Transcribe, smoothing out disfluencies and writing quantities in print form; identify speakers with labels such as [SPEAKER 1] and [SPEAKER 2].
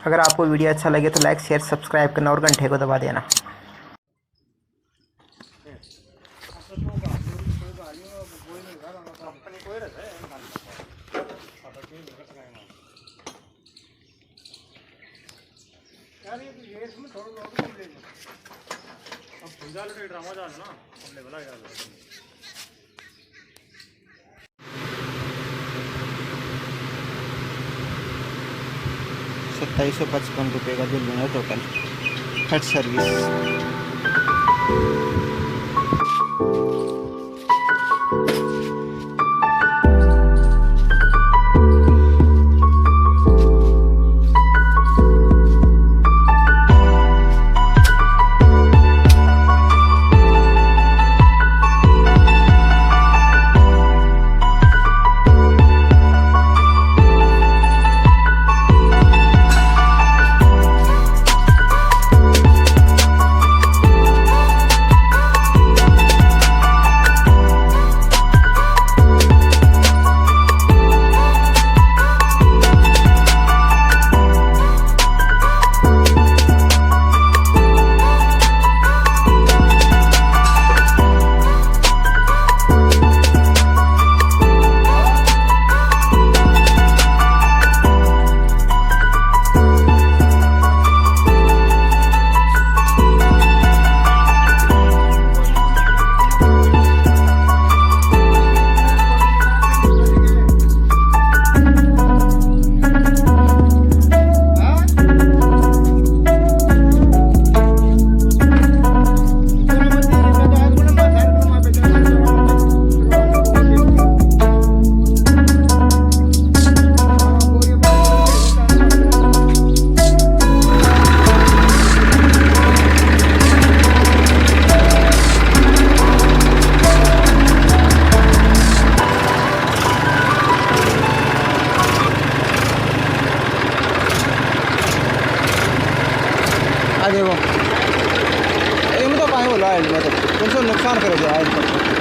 [SPEAKER 1] अगर आपको वीडियो अच्छा लगे तो लाइक शेयर सब्सक्राइब करना और घंटे को दबा देना।
[SPEAKER 2] ड्रामा जाना ना हमने बोला यार
[SPEAKER 1] 2755 रुपये का बिल बना टोटल हेड सर्विस। देखो तो कहीं बोला है मतलब नुकसान करे जाए।